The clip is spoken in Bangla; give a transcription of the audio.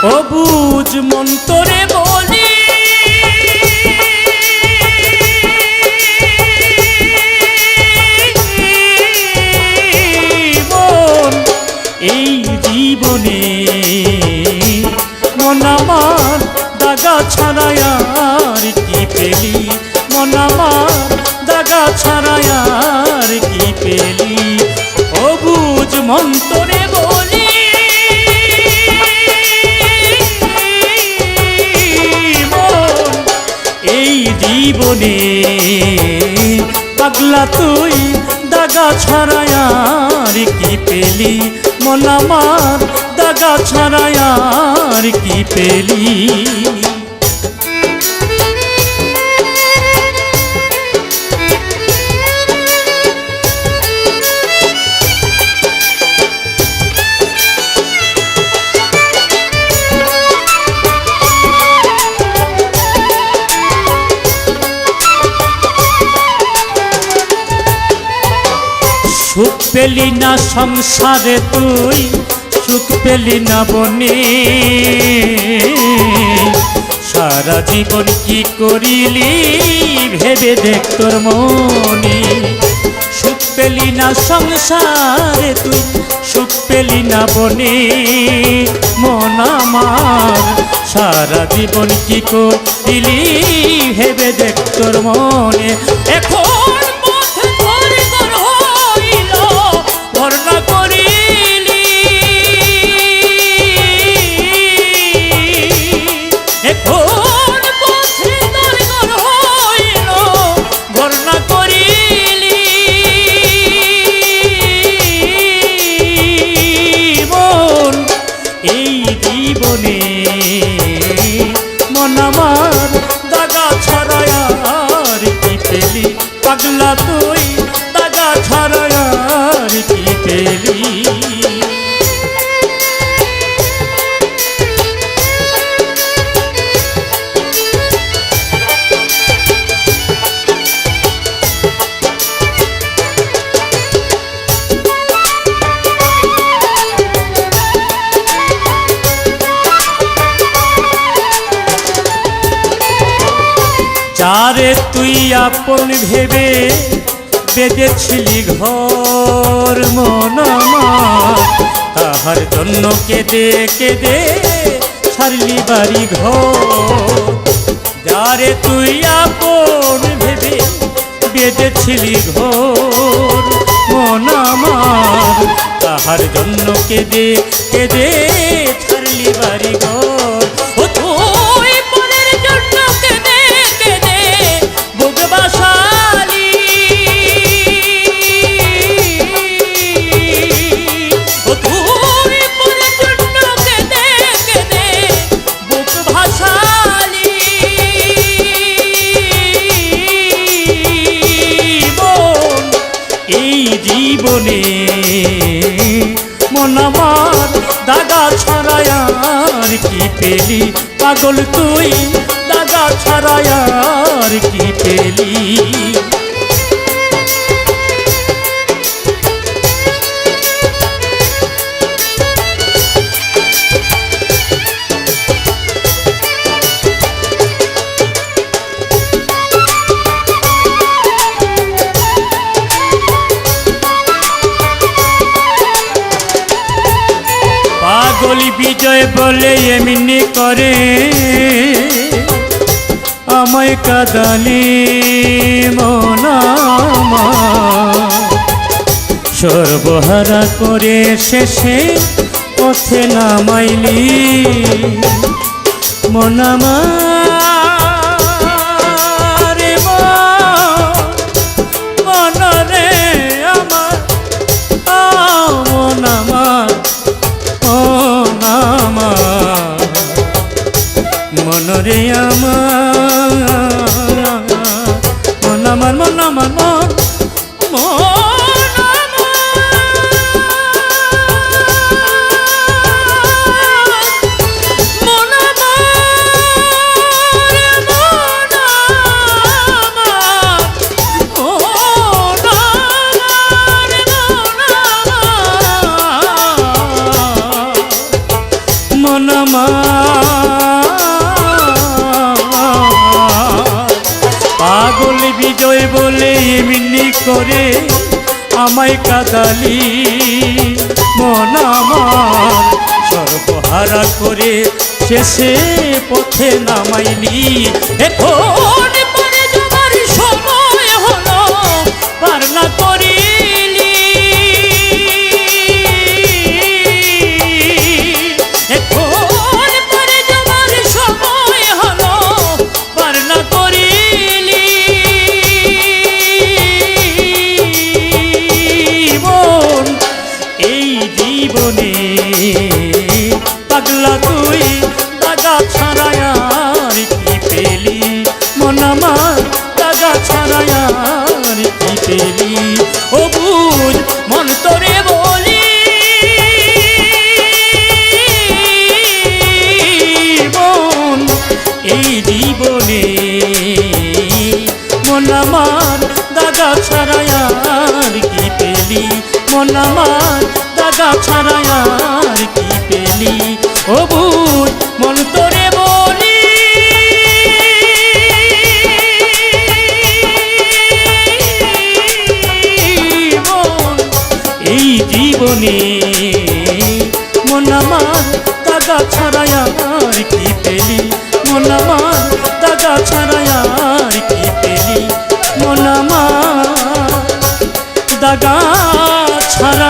অবুঝ মন্তরে বলি মন এই জীবনে মন আমার দাগা ছাড়াই আর কি পেলি, মন আমার দাগা ছাড়াই আর কি পেলি। অবুঝ মন্তরে বলি এই জীবনে পাগলা তুই দাগা ছাড়াই আর কি পেলি, মন আমার দাগা ছাড়াই আর কি পেলি। সুখ পেলি না সংসারে তুই, সুখ পেলি না বনে, সারা জীবন কি করিলি ভেবে দেখ তোর মনে। সুখ পেলি না সংসারে তুই, সুখ পেলি না বনে, মন আমার সারা জীবন কি করিলি ভেবে দেখ তোর মনে। এখন মন আমার দাগা ছাড়াই আর কি পেলি, পাগলা তুই দাগা ছাড়াই আর কি পেলি। যারে তুই আপন ভেবে বেঁধেছিলি ঘর মন আমার, তাহার জন্য কেঁদে কেঁদে ছাড়লি বাড়ি ঘর। যারে তুই আপন ভেবে বেঁধেছিলি ঘর মন আমার, তাহার জন্য কেঁদে কেঁদে ছাড়লি বাড়ি ঘর। ও তুই মনের জন্য কেঁদে কেঁদে বুক বাসালি, ও তুই মনের জন্য কেঁদে কেঁদে বুক ভাসালি। মন এই জীবনে মন আমার দাগা ছাড়াই আর কি পেলি, পাগল তুই দাগা ছাড়াই আর কি পেলি। পাগল বিজয় বলে এমনি করে আমায় কাঁদালি মন আমার, সর্বহারা করে শেষে পথে নামাইলি মন আমার। মন রে আমার মন আমার মন রে আমার মন আমার মন আমার মন মন করে আমায় কাদালি, মন আমার সর্বহারা করে শেষে পথে নামাইলি। এখন পারে যাবার সময় হলো, পার না করিলি। এখন পারে যাবার সময় হলো, পার না করিলি। মন এই জীবনে পাগলা তুই দাগা ছাড়ায় আর কি পেলি, মন আমার দাগা ছাড়ায় আর কি পেলি। ও বুঝ মন তোরে বলি, মন এই জীবনে মন আমার দাগা ছাড়ায় আর কি পেলি, মন আমার দাগা ছাড়ায় আর কি পেলি। ও বুঝ মন তোরে বলি, মন এই জীবনে মন আমার দাগা ছাড়ায় আর কি পেলি, মন আমার দাগা ছাড়ায় আর কি পেলি, মন আমার দাগা ছাড়া